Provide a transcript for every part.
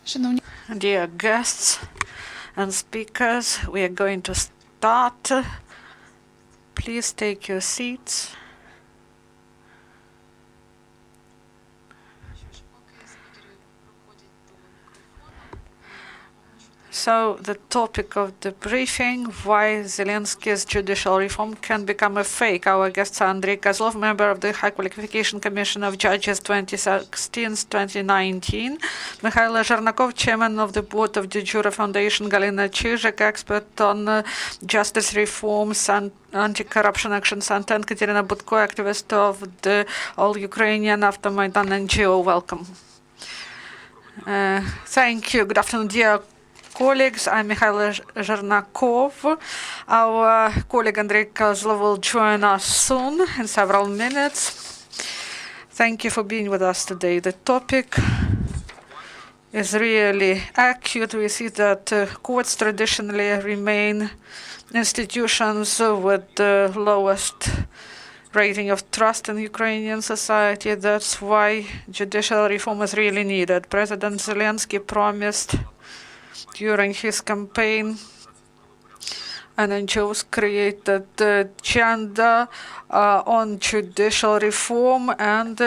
Dear guests and speakers, we are going to start. Please take your seats. So, the topic of the briefing, why Zelensky's judicial reform can become a fake. Our guests are Andriy Kozlov, member of the High Qualification Commission of Judges 2016-2019, Mykhailo Zhernakov, chairman of the board of DEJURE Foundation, Galyna Chyzhyk, expert on justice reforms and anti-corruption actions, and Kateryna Butko, activist of the all-Ukrainian Avtomaydan NGO. Welcome. Thank you. Good afternoon, dear colleagues. I'm Mykhailo Zhernakov. Our colleague Andriy Kozlov will join us soon in several minutes. Thank you for being with us today. The topic is really acute. We see that courts traditionally remain institutions with the lowest rating of trust in Ukrainian society. That's why judicial reform is really needed. President Zelensky promised during his campaign, and NGOs created the agenda on judicial reform, and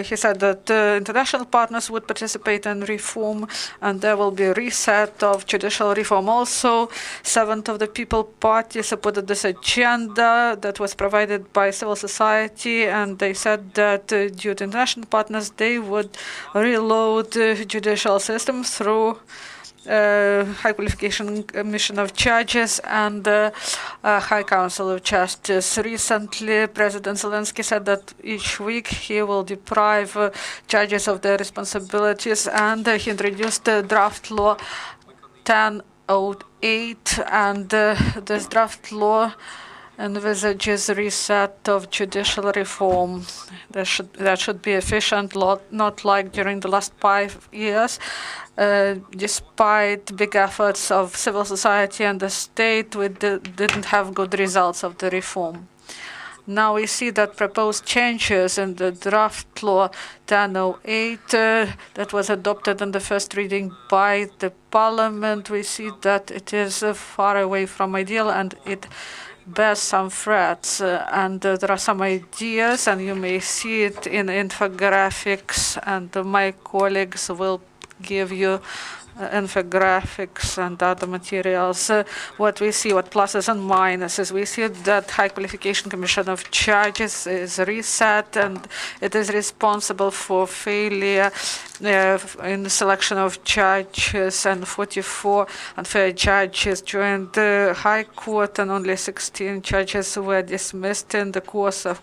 he said that international partners would participate in reform, and there will be a reset of judicial reform. Also, 7th of the People Party supported this agenda that was provided by civil society, and they said that due to international partners, they would reload the judicial system through High Qualification Commission of Judges and High Council of Justice. Recently, President Zelensky said that each week he will deprive judges of their responsibilities, and he introduced the draft law 1008, and this draft law envisages reset of judicial reform. That should be efficient, not like during the last 5 years. Despite big efforts of civil society and the state, we didn't have good results of the reform. Now we see that proposed changes in the draft law 1008 that was adopted in the first reading by the parliament, we see that it is far away from ideal, and it bears some threats, and there are some ideas, and you may see it in infographics, and my colleagues will give you infographics and other materials. What we see, what pluses and minuses, we see that High Qualification Commission of Judges is reset, and it is responsible for failure in the selection of judges, and 44 unfair judges joined the High Court, and only 16 judges were dismissed in the course of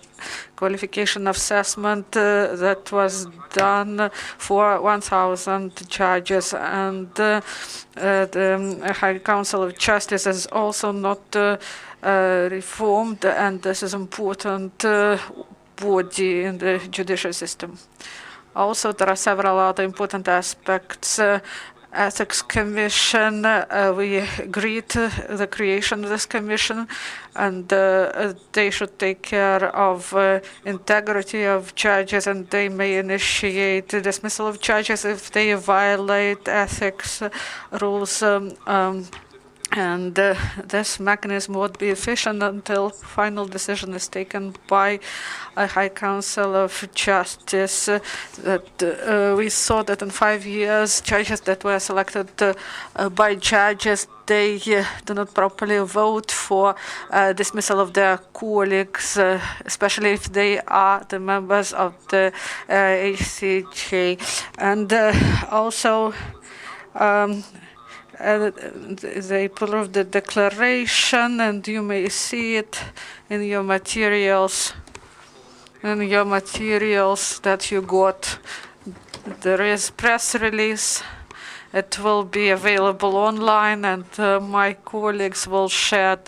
qualification assessment that was done for 1,000 judges, and the High Council of Justice is also not reformed, and this is important body in the judicial system. Also, there are several other important aspects. Ethics Commission, we agreed the creation of this commission, and they should take care of integrity of judges, and they may initiate the dismissal of judges if they violate ethics rules. And this mechanism would be efficient until final decision is taken by a High Council of Justice. We saw that in 5 years, judges that were selected by judges, they do not properly vote for dismissal of their colleagues, especially if they are the members of the ACJ. And also, they approved the declaration, and you may see it in your materials. That you got. There is press release. It will be available online, and my colleagues will share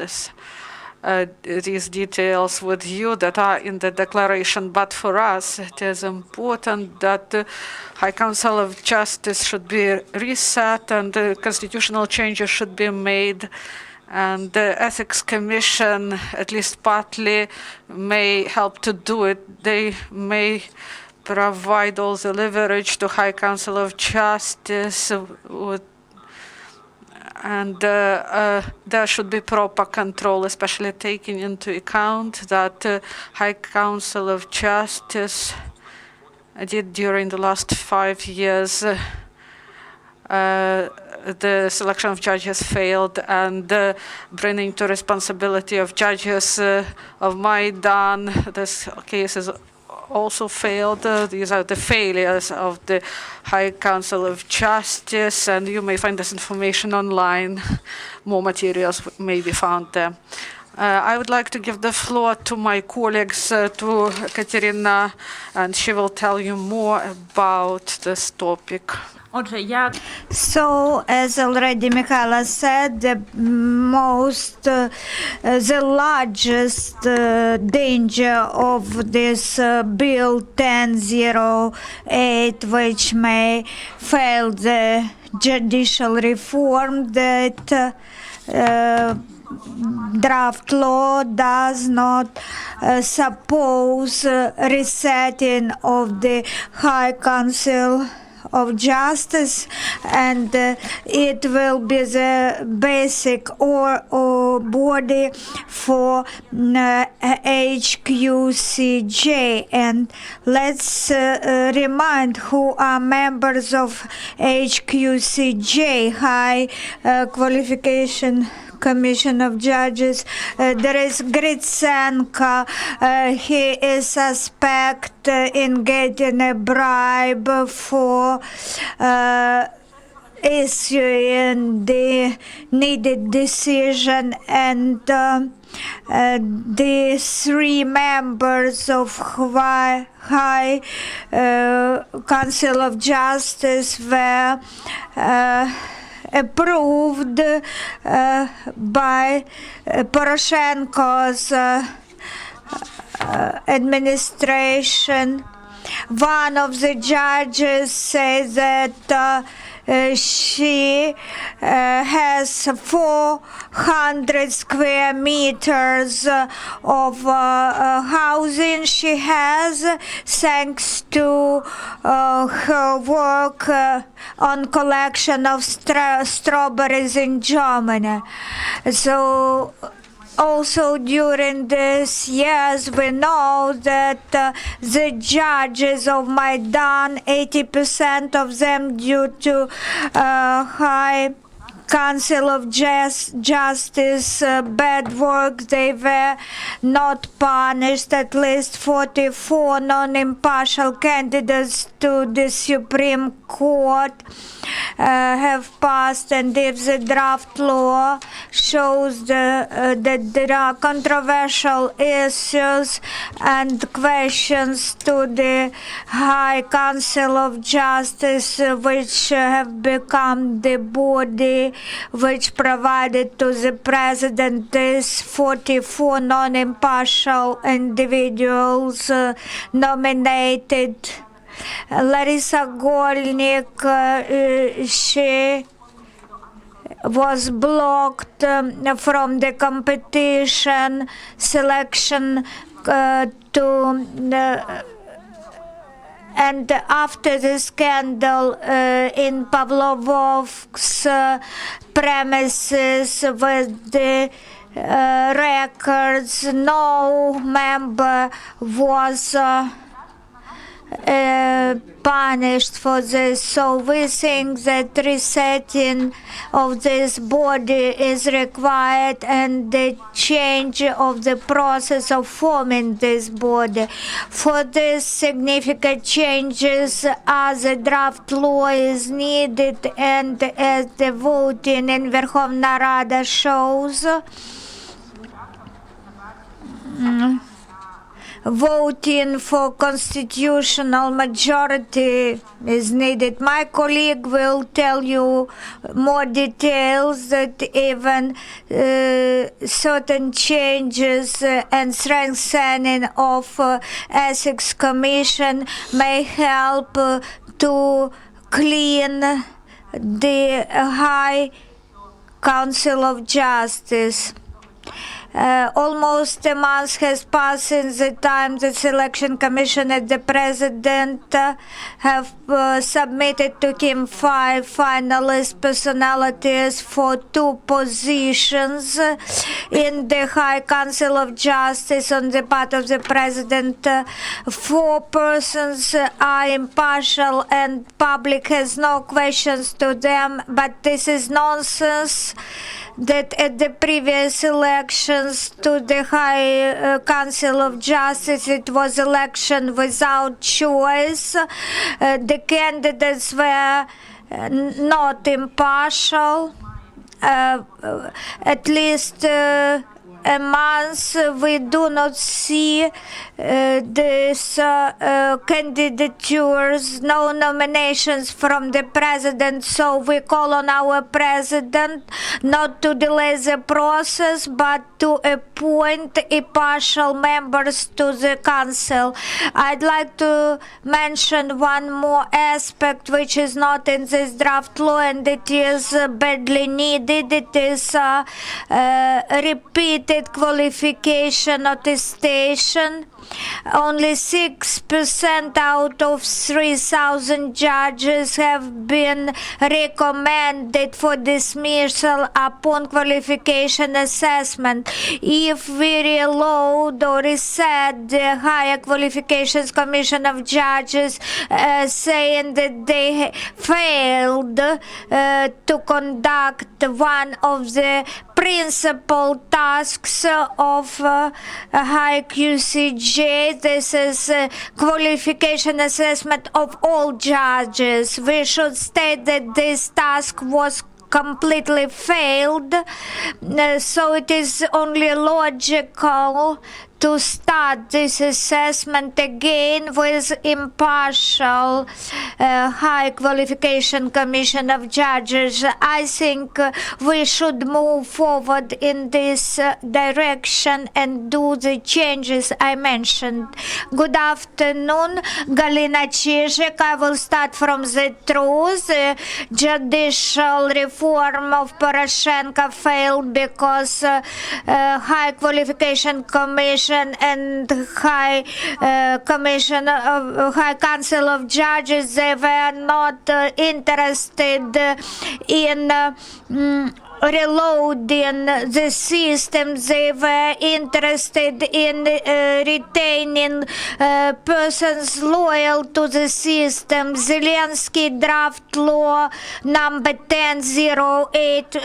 these details with you that are in the declaration. But for us, it is important that the High Council of Justice should be reset, and constitutional changes should be made, and the Ethics Commission, at least partly, may help to do it. They may provide all the leverage to High Council of Justice, and there should be proper control, especially taking into account that High Council of Justice did during the last 5 years. The selection of judges failed, and bringing to responsibility of judges of Maidan, this case is also failed. These are the failures of the High Council of Justice, and you may find this information online. More materials may be found there. I would like to give the floor to my colleagues, to Kateryna, and she will tell you more about this topic. So, as already Mykhailo said, the largest danger of this Bill 1008, which may fail the judicial reform, that draft law does not suppose resetting of the High Council of Justice, and it will be the basic or body for HQCJ. And let's remind who are members of HQCJ, High Qualification Commission of Judges. There is Gritsenko. He is suspect in getting a bribe for issuing the needed decision, and the 3 members of High Council of Justice were approved by Poroshenko's administration. One of the judges says that she has 400 square meters of housing. She has, thanks to her work on collection of strawberries in Germany. So also during these years, we know that the judges of Maidan, 80% of them due to High Council of Justice bad work, they were not punished. At least 44 non-impartial candidates to the Supreme Court have passed, and if the draft law shows that there are controversial issues and questions to the High Council of Justice, which have become the body which provided to the president these 44 non-impartial individuals nominated. Larissa Golnik, she was blocked from the competition selection and after the scandal in Pavlovov's premises with the records, no member was punished for this. So we think that resetting of this body is required, and the change of the process of forming this body. For this, significant changes as a draft law is needed, and as the voting in Verkhovna Rada shows, voting for constitutional majority is needed. My colleague will tell you more details that even certain changes and strengthening of Ethics Commission may help to clean the High Council of Justice. Almost a month has passed since the time the Selection Commission and the President have submitted to him 5 finalist personalities for 2 positions in the High Council of Justice on the part of the President. 4 persons are impartial and public has no questions to them, but this is nonsense that at the previous elections to the High Council of Justice it was election without choice. The candidates were not impartial. At least a month we do not see these candidatures, no nominations from the president, so we call on our president not to delay the process but to appoint impartial members to the council. I'd like to mention one more aspect which is not in this draft law and it is badly needed. It is repeated qualification attestation. Only 6% out of 3,000 judges have been recommended for dismissal upon qualification assessment. If we reload or reset the Higher Qualifications Commission of Judges saying that they failed to conduct one of the principal tasks of High QCJ, this is qualification assessment of all judges. We should state that this task was completely failed, so it is only logical to start this assessment again with impartial High Qualification Commission of Judges. I think we should move forward in this direction and do the changes I mentioned. Good afternoon, Galyna Chyzhyk. I will start from the truth. The judicial reform of Poroshenko failed because High Qualification Commission and High Council of Judges, they were not interested in reloading the system. They were interested in retaining persons loyal to the system. Zelensky draft law number 1008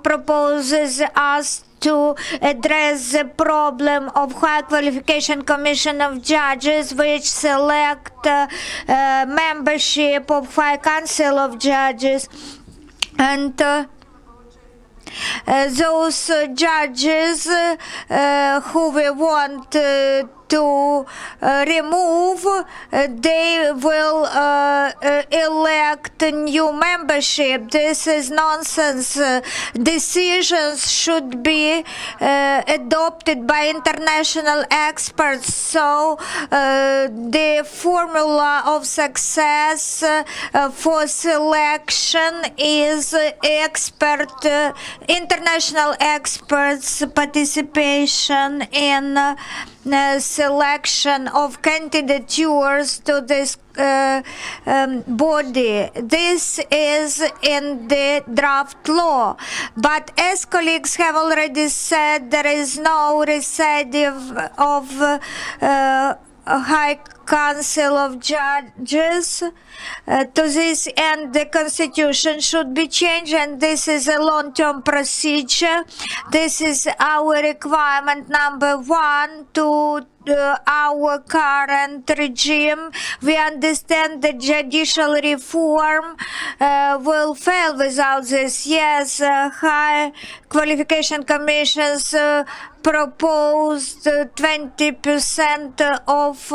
proposes us to address the problem of High Qualification Commission of Judges which select membership of High Council of Judges, and those judges who we want to remove, they will elect new membership. This is nonsense. Decisions should be adopted by international experts, so the formula of success for selection is international experts' participation in selection of candidatures to this body. This is in the draft law, but as colleagues have already said, there is no recidivist of High Council of Judges. To this end, the constitution should be changed, and this is a long-term procedure. This is our requirement number 1 to our current regime. We understand that judicial reform will fail without this. Yes, High Qualification Commissions proposed 20% of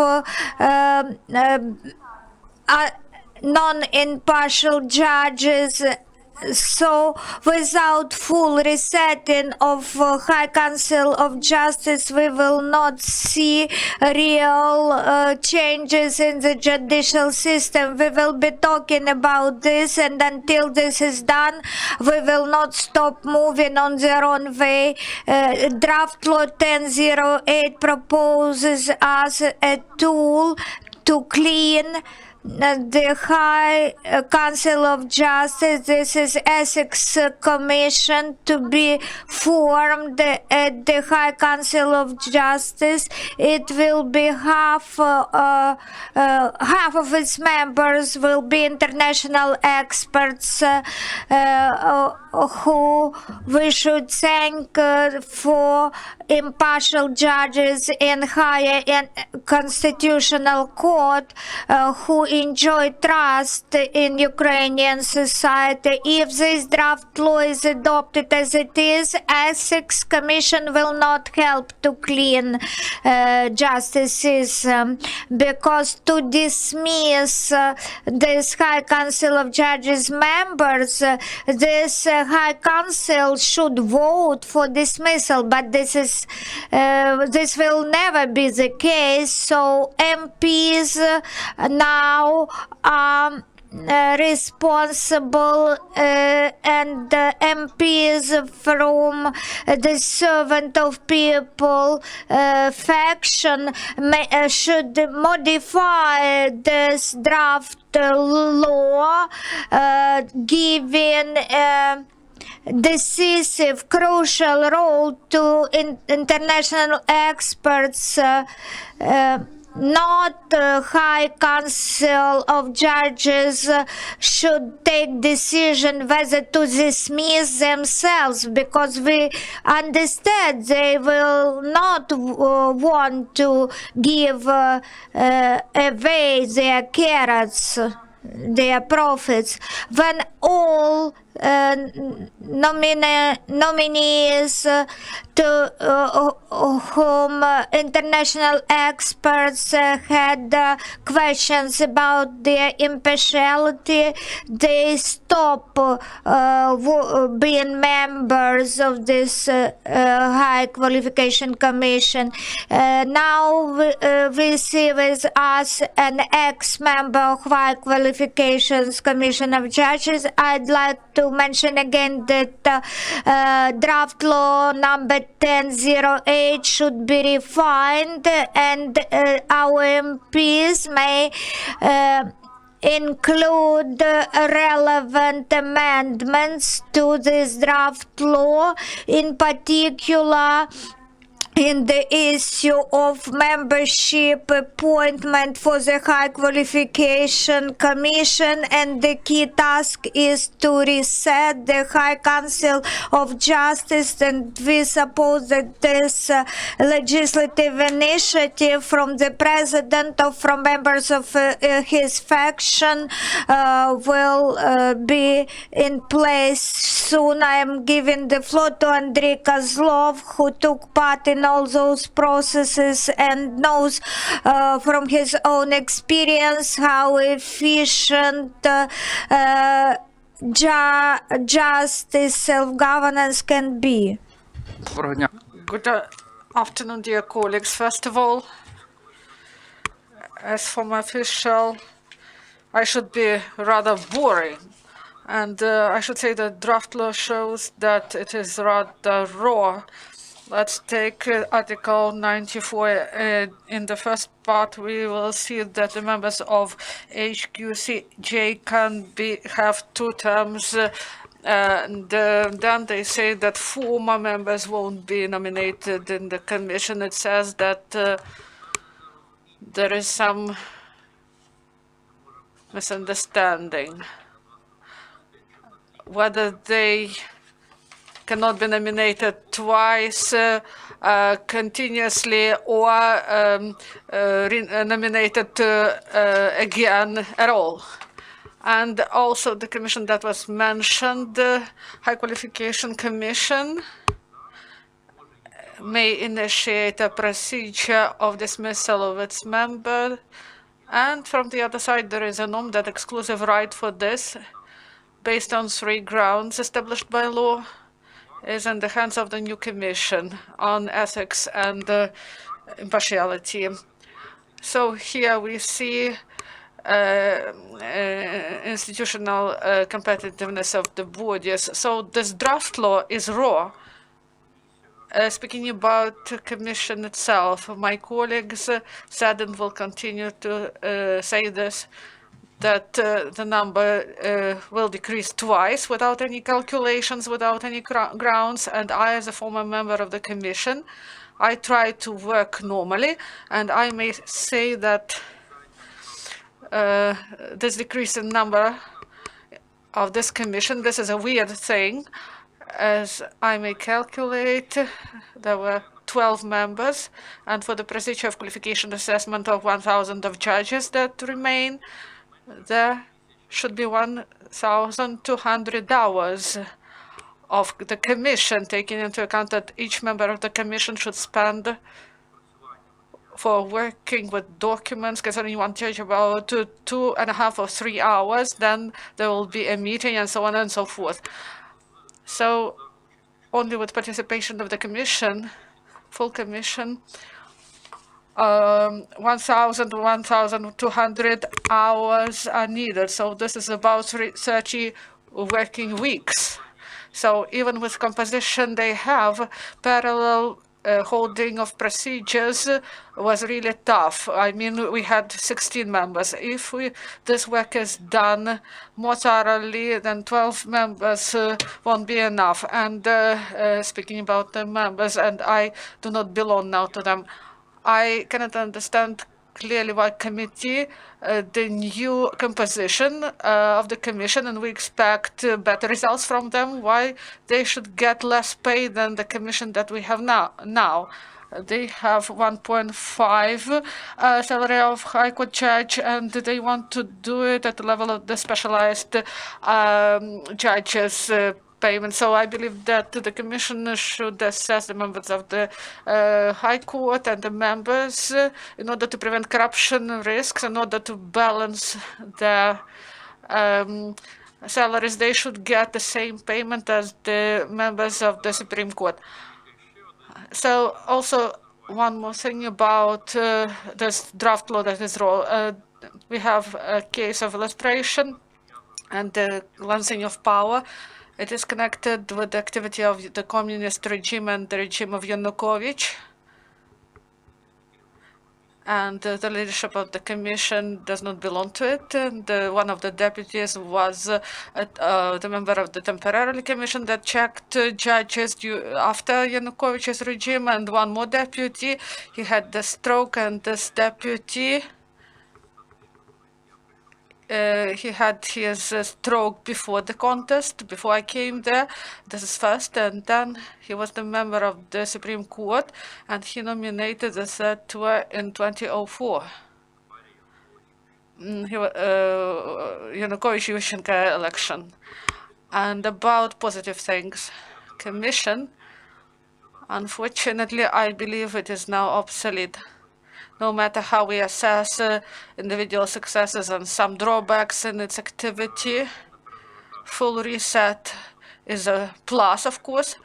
non-impartial judges So, without full resetting of High Council of Justice, we will not see real changes in the judicial system. We will be talking about this, and until this is done, we will not stop moving on their own way. Draft Law 1008 proposes us a tool to clean the High Council of Justice. This is Ethics Commission to be formed at the High Council of Justice. It will be half of its members will be international experts who we should thank for impartial judges in higher and constitutional court who enjoy trust in Ukrainian society. If this draft law is adopted as it is, Ethics Commission will not help to clean justice system, because to dismiss this High Council of Judges members, this High Council should vote for dismissal, but this will never be the case. So MPs now are responsible, and MPs from the Servant of People faction should modify this draft law, giving decisive, crucial role to international experts, not High Council of Judges should take decision whether to dismiss themselves, because we understand they will not want to give away their carrots, their profits, when all nominees to whom international experts had questions about their impartiality, they stop being members of this High Qualification Commission. Now we see with us an ex-member of High Qualifications Commission of Judges. I'd like to mention again that draft law number 1008 should be refined, and our MPs may include relevant amendments to this draft law, in particular in the issue of membership appointment for the High Qualification Commission, and the key task is to reset the High Council of Justice. And we suppose that this legislative initiative from the President or from members of his faction will be in place soon. I am giving the floor to Andriy Kozlov, who took part in all those processes and knows from his own experience how efficient justice, self-governance can be. Good afternoon, dear colleagues. First of all, as former official, I should be rather boring. And I should say that draft law shows that it is rather raw. Let's take Article 94. In the first part, we will see that the members of HQCJ can have 2 terms. And then they say that former members won't be nominated in the commission. It says that there is some misunderstanding. Whether they cannot be nominated twice continuously, or nominated again at all. And also the commission that was mentioned, the High Qualification Commission, may initiate a procedure of dismissal of its member. And from the other side, there is a norm that exclusive right for this, based on 3 grounds established by law, is in the hands of the new Commission on ethics and impartiality. So here we see institutional competitiveness of the bodies. So this draft law is raw. Speaking about the Commission itself, my colleagues said and will continue to say this, that the number will decrease twice without any calculations, without any grounds. And I, as a former member of the Commission, I try to work normally, and I may say that this decrease in number of this Commission, this is a weird thing. As I may calculate, there were 12 members, and for the procedure of qualification assessment of 1,000 of judges that remain, there should be 1,200 hours of the Commission, taking into account that each member of the Commission should spend for working with documents concerning one judge about 2.5 or 3 hours. Then there will be a meeting and so on and so forth. So only with participation of the Commission, full Commission, 1,200 hours are needed. So this is about 30 working weeks. So even with composition, they have parallel holding of procedures was really tough. I mean, we had 16 members. If this work is done more thoroughly, then 12 members won't be enough. And speaking about the members, and I do not belong now to them, I cannot understand clearly why committee, the new composition of the Commission, and we expect better results from them, why they should get less pay than the Commission that we have now. They have 1.5 salary of High Court judge, and they want to do it at the level of the specialized judges' payment. So I believe that the Commission should assess the members of the High Court and the members in order to prevent corruption risks, in order to balance their salaries. They should get the same payment as the members of the Supreme Court. So also one more thing about this draft law that is raw. We have a case of illustration and the lancing of power. It is connected with the activity of the communist regime and the regime of Yanukovych. And the leadership of the Commission does not belong to it. And one of the deputies was the member of the temporary commission that checked judges after Yanukovych's regime, and one more deputy. He had the stroke, and this deputy he had his stroke before the contest, before I came there. This is first, and then he was the member of the Supreme Court, and he nominated the third tour in 2004. Yanukovych-Yushchenko election. And about positive things, Commission, unfortunately, I believe it is now obsolete. No matter how we assess individual successes and some drawbacks in its activity, full reset is a plus, of course.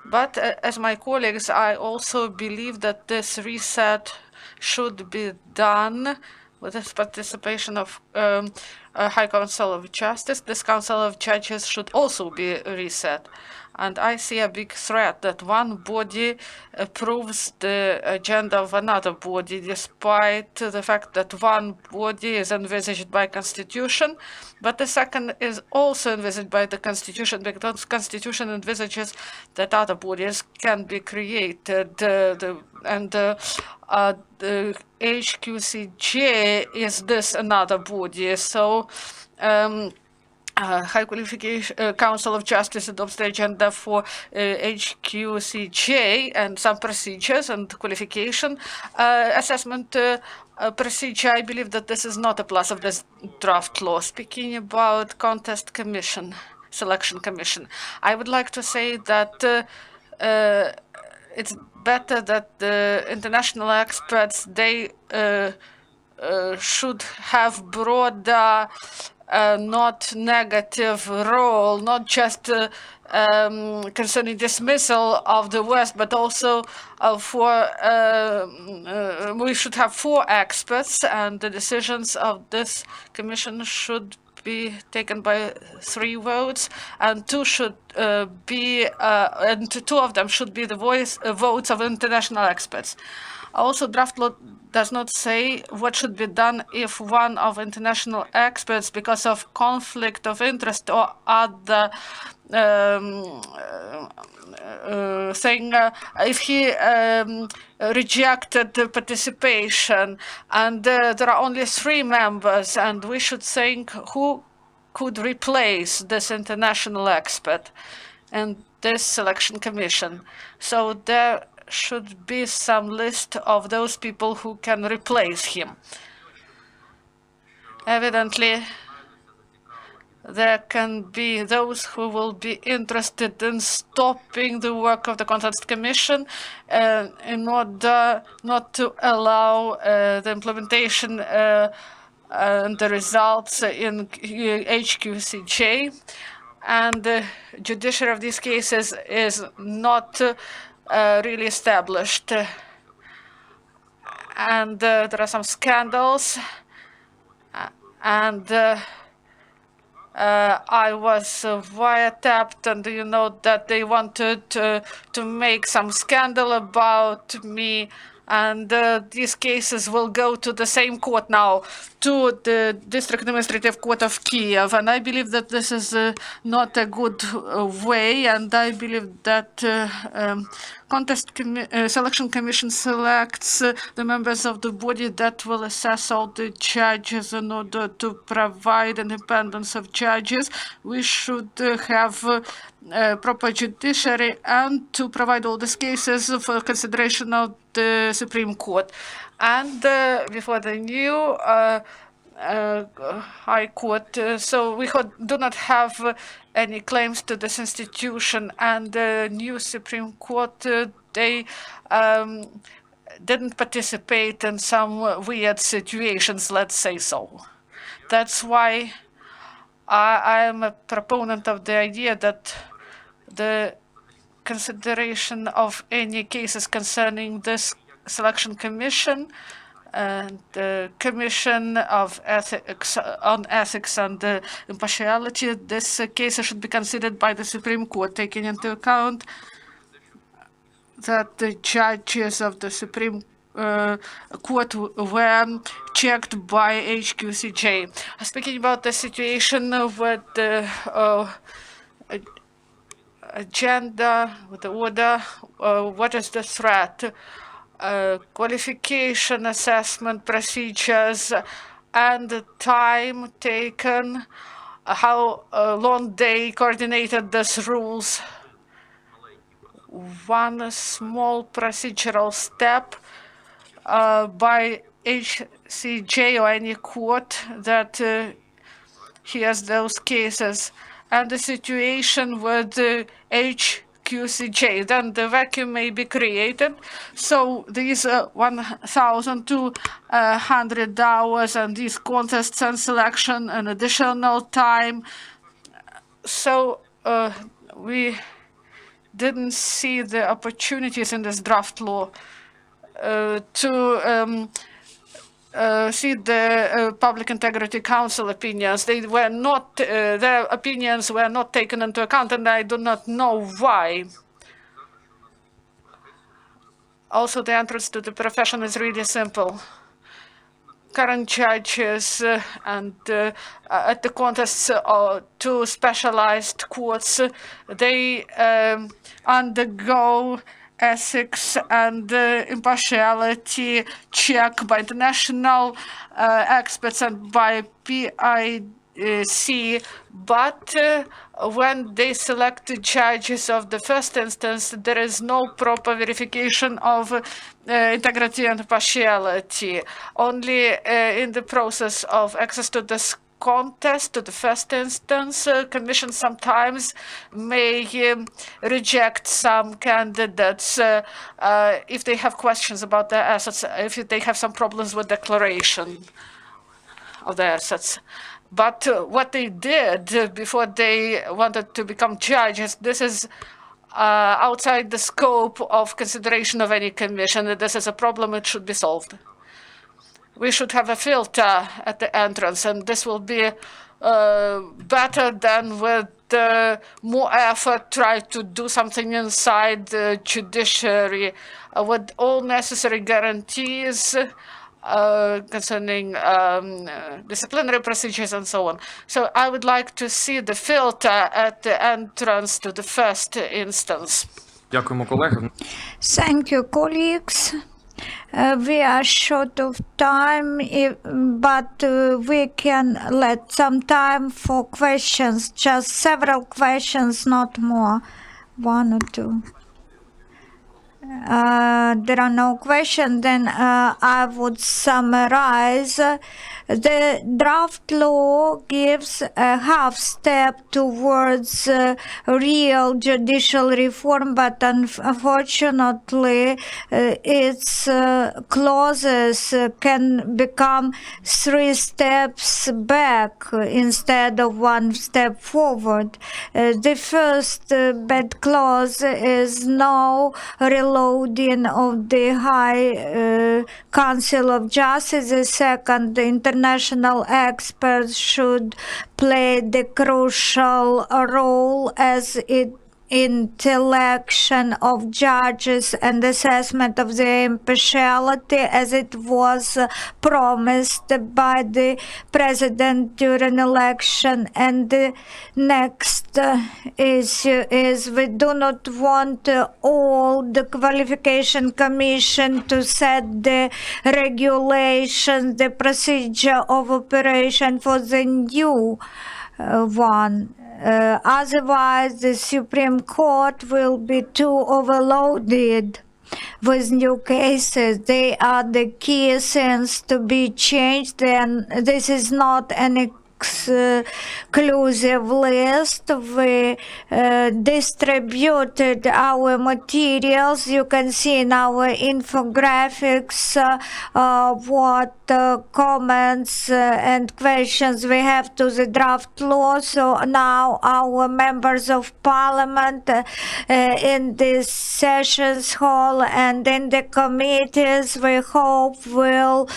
But as my colleagues, I also believe that this reset should be done with the participation of High Council of Justice. This Council of Judges should also be reset. And I see a big threat that one body approves the agenda of another body, despite the fact that one body is envisaged by Constitution, but the second is also envisaged by the Constitution, because Constitution envisages that other bodies can be created. The HQCJ is this another body. So High Qualification Council of Justice adopts the agenda for HQCJ and some procedures and qualification assessment procedure. I believe that this is not a plus of this draft law. Speaking about contest commission, selection commission, I would like to say that it's better that the international experts, they should have broader not negative role, not just concerning dismissal of the West, but also we should have 4 experts, and the decisions of this commission should be taken by 3 votes, and 2 should and 2 of them should be the votes of international experts. Also, draft law does not say what should be done if one of international experts, because of conflict of interest or other thing, if he rejected the participation, and there are only 3 members, and we should think who could replace this international expert and this selection commission. So there should be some list of those people who can replace him. Evidently, there can be those who will be interested in stopping the work of the Contest Commission in order not to allow the implementation and the results in HQCJ. And the judiciary of these cases is not really established. And there are some scandals. And I was wiretapped, and you know that they wanted to make some scandal about me. And these cases will go to the same court now, to the District Administrative Court of Kiev. And I believe that this is not a good way. And I believe that Selection Commission selects the members of the body that will assess all the judges in order to provide independence of judges. We should have proper judiciary and to provide all these cases for consideration of the Supreme Court. And before the new High Court, so we do not have any claims to this institution, and the new Supreme Court, they didn't participate in some weird situations, let's say so. That's why I am a proponent of the idea that the consideration of any cases concerning this selection commission and the Commission of Ethics on Ethics and Impartiality, this case should be considered by the Supreme Court, taking into account that the judges of the Supreme Court were checked by HQCJ. Speaking about the situation with the agenda, with the order, what is the threat? Qualification assessment procedures and the time taken, how long they coordinated these rules. One small procedural step by HCJ or any court that hears those cases, and the situation with the HQCJ, then the vacuum may be created. So these 1,200 hours and these contests and selection and additional time. So we didn't see the opportunities in this draft law to see the Public Integrity Council opinions. They were not, their opinions were not taken into account, and I do not know why. Also, the entrance to the profession is really simple. Current judges and at the contests to specialized courts, they undergo ethics and impartiality check by international experts and by PIC, but when they select the judges of the first instance, there is no proper verification of integrity and impartiality. Only in the process of access to this contest, to the first instance, Commission sometimes may reject some candidates if they have questions about their assets, if they have some problems with declaration of their assets. But what they did before they wanted to become judges, this is outside the scope of consideration of any commission. This is a problem, it should be solved. We should have a filter at the entrance, and this will be better than with more effort try to do something inside the judiciary with all necessary guarantees concerning disciplinary procedures and so on. So I would like to see the filter at the entrance to the first instance. Дякуємо, колеги. Thank you, colleagues. We are short of time, but we can let some time for questions, just several questions, not more, one or two. There are no questions, then I would summarize. The draft law gives a half step towards real judicial reform, but unfortunately its clauses can become 3 steps back instead of 1 step forward. The first bad clause is no reloading of the High Council of Justice. The second, the international experts should play the crucial role as in selection of judges and assessment of their impartiality, as it was promised by the president during election. And the next issue is we do not want all the qualification commission to set the regulations, the procedure of operation for the new one. Otherwise, the Supreme Court will be too overloaded with new cases. They are the key things to be changed, and this is not an exclusive list. We distributed our materials. You can see in our infographics what comments and questions we have to the draft law. So now our members of parliament in this sessions hall and in the committees, we hope will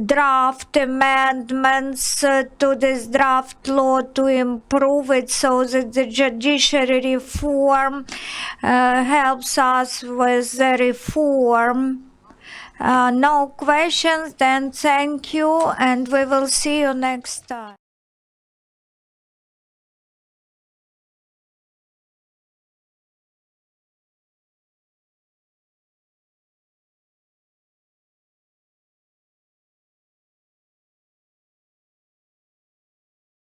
draft amendments to this draft law to improve it so that the judiciary reform helps us with the reform. No questions, then thank you, and we will see you next time.